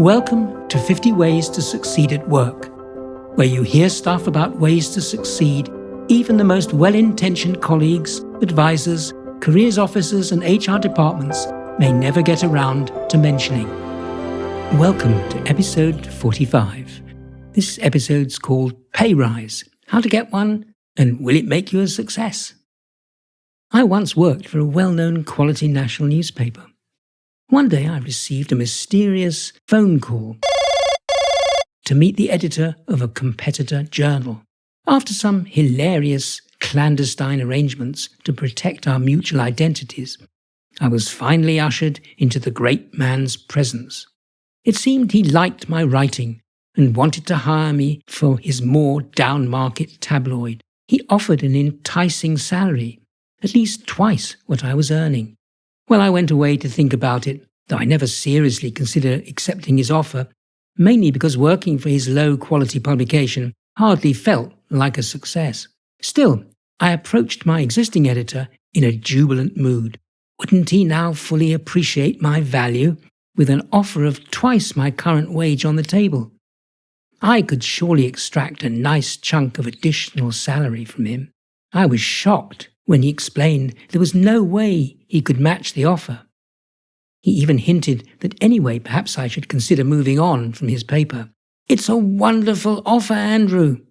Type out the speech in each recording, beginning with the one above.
Welcome to 50 Ways to Succeed at Work, where you hear stuff about ways to succeed even the most well-intentioned colleagues, advisors, careers officers and HR departments may never get around to mentioning. Welcome to episode 45. This episode's called Pay Rise, How to Get One and Will It Make You a Success? I once worked for a well-known quality national newspaper. One day I received a mysterious phone call to meet the editor of a competitor journal. After some hilarious clandestine arrangements to protect our mutual identities, I was finally ushered into the great man's presence. It seemed he liked my writing and wanted to hire me for his more down-market tabloid. He offered an enticing salary, at least twice what I was earning. Well, I went away to think about it, though I never seriously considered accepting his offer, mainly because working for his low-quality publication hardly felt like a success. Still, I approached my existing editor in a jubilant mood. Wouldn't he now fully appreciate my value with an offer of twice my current wage on the table? I could surely extract a nice chunk of additional salary from him. I was shocked when he explained there was no way he could match the offer. He even hinted that anyway perhaps I should consider moving on from his paper. "It's a wonderful offer, Andrew,"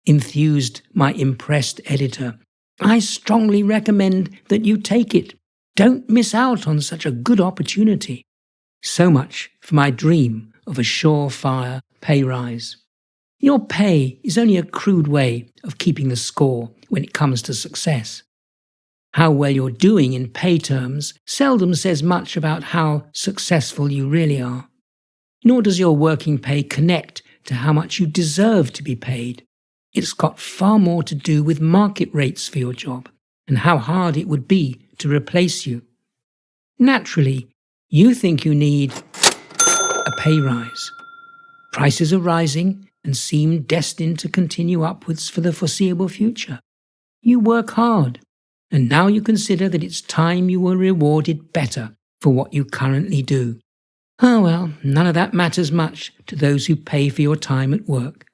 enthused my impressed editor. "I strongly recommend that you take it. Don't miss out on such a good opportunity." So much for my dream of a surefire pay rise. Your pay is only a crude way of keeping the score when it comes to success. How well you're doing in pay terms seldom says much about how successful you really are. Nor does your working pay connect to how much you deserve to be paid. It's got far more to do with market rates for your job and how hard it would be to replace you. Naturally, you think you need a pay rise. Prices are rising and seem destined to continue upwards for the foreseeable future. You work hard, and now you consider that it's time you were rewarded better for what you currently do. Oh well, none of that matters much to those who pay for your time at work.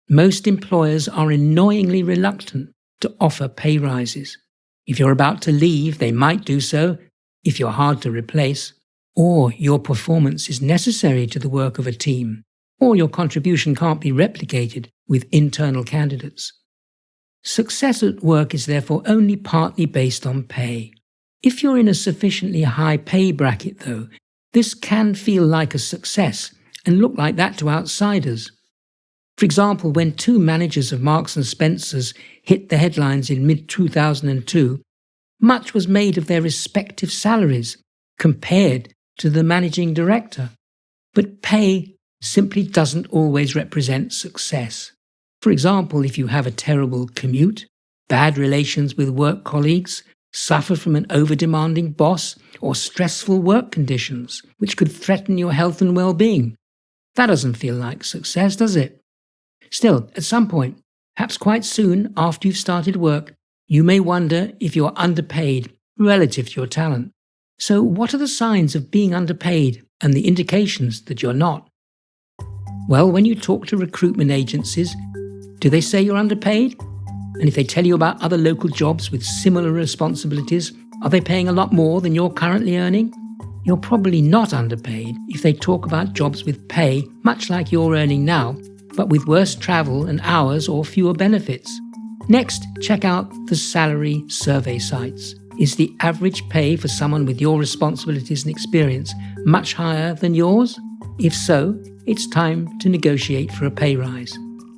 Most employers are annoyingly reluctant to offer pay rises. If you're about to leave, they might do so if you're hard to replace, or your performance is necessary to the work of a team, or your contribution can't be replicated with internal candidates. Success at work is therefore only partly based on pay. If you're in a sufficiently high pay bracket, though, this can feel like a success and look like that to outsiders. For example, when two managers of Marks & Spencer's hit the headlines in mid-2002, much was made of their respective salaries compared to the managing director. But pay simply doesn't always represent success. For example, if you have a terrible commute, bad relations with work colleagues, suffer from an over-demanding boss, or stressful work conditions, which could threaten your health and well-being, that doesn't feel like success, does it? Still, at some point, perhaps quite soon after you've started work, you may wonder if you're underpaid relative to your talent. So what are the signs of being underpaid and the indications that you're not? Well, when you talk to recruitment agencies, do they say you're underpaid? And if they tell you about other local jobs with similar responsibilities, are they paying a lot more than you're currently earning? You're probably not underpaid if they talk about jobs with pay much like you're earning now, but with worse travel and hours or fewer benefits. Next, check out the salary survey sites. Is the average pay for someone with your responsibilities and experience much higher than yours? If so, it's time to negotiate for a pay rise.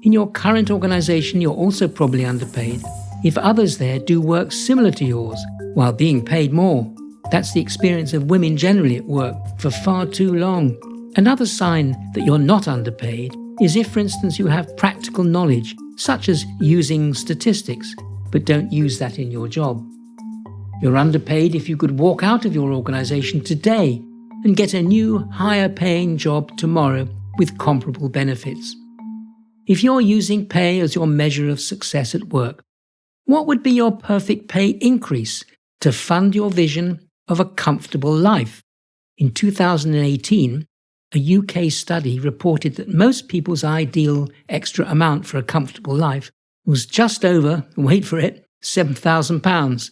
In your current organization, you're also probably underpaid if others there do work similar to yours while being paid more. That's the experience of women generally at work for far too long. Another sign that you're not underpaid is if, for instance, you have practical knowledge, such as using statistics, but don't use that in your job. You're underpaid if you could walk out of your organization today and get a new, higher-paying job tomorrow with comparable benefits. If you're using pay as your measure of success at work, what would be your perfect pay increase to fund your vision of a comfortable life? In 2018, a UK study reported that most people's ideal extra amount for a comfortable life was just over, wait for it, £7,000.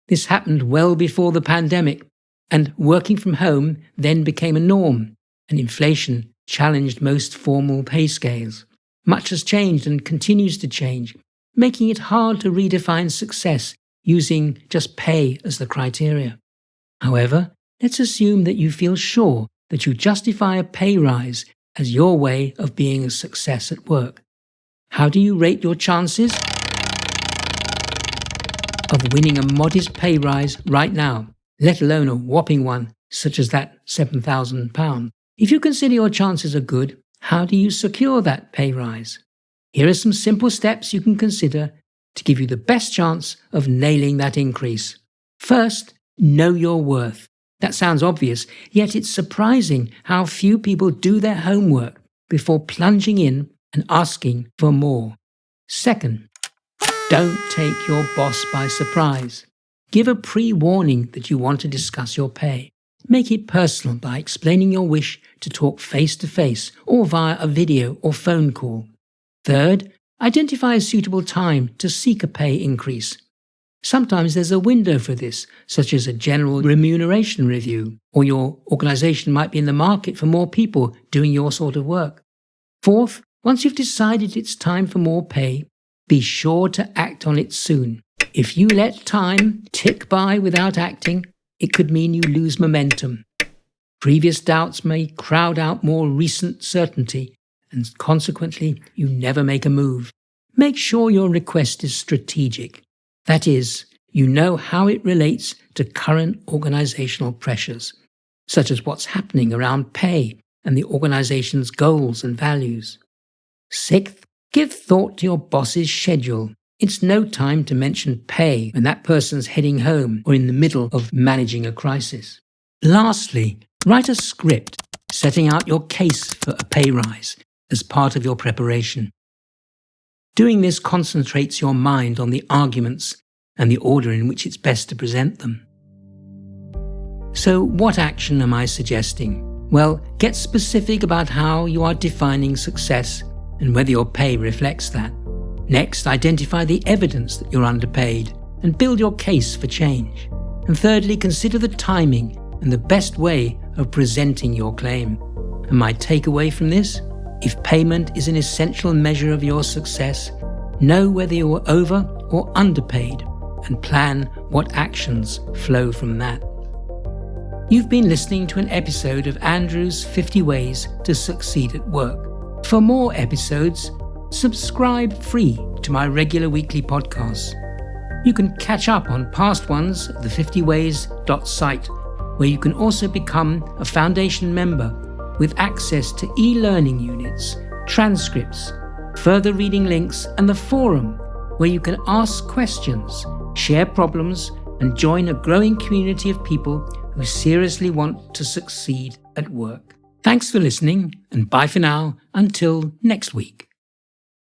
This happened well before the pandemic, and working from home then became a norm, and inflation challenged most formal pay scales. Much has changed and continues to change, making it hard to redefine success using just pay as the criteria. However, let's assume that you feel sure that you justify a pay rise as your way of being a success at work. How do you rate your chances of winning a modest pay rise right now, let alone a whopping one such as that £7,000? If you consider your chances are good, how do you secure that pay rise? Here are some simple steps you can consider to give you the best chance of nailing that increase. First, know your worth. That sounds obvious, yet it's surprising how few people do their homework before plunging in and asking for more. Second, don't take your boss by surprise. Give a pre-warning that you want to discuss your pay. Make it personal by explaining your wish to talk face-to-face or via a video or phone call. Third, identify a suitable time to seek a pay increase. Sometimes there's a window for this, such as a general remuneration review, or your organization might be in the market for more people doing your sort of work. Fourth, once you've decided it's time for more pay, be sure to act on it soon. If you let time tick by without acting, it could mean you lose momentum. Previous doubts may crowd out more recent certainty, and consequently, you never make a move. Make sure your request is strategic. That is, you know how it relates to current organizational pressures, such as what's happening around pay and the organization's goals and values. Sixth, give thought to your boss's schedule. It's no time to mention pay when that person's heading home or in the middle of managing a crisis. Lastly, write a script setting out your case for a pay rise as part of your preparation. Doing this concentrates your mind on the arguments and the order in which it's best to present them. So, what action am I suggesting? Well, get specific about how you are defining success and whether your pay reflects that. Next, identify the evidence that you're underpaid and build your case for change. And thirdly, consider the timing and the best way of presenting your claim. And my takeaway from this? If payment is an essential measure of your success, know whether you are over or underpaid and plan what actions flow from that. You've been listening to an episode of Andrew's 50 Ways to Succeed at Work. For more episodes, subscribe free to my regular weekly podcasts. You can catch up on past ones at the 50ways.site, where you can also become a foundation member with access to e-learning units, transcripts, further reading links, and the forum, where you can ask questions, share problems, and join a growing community of people who seriously want to succeed at work. Thanks for listening, and bye for now until next week.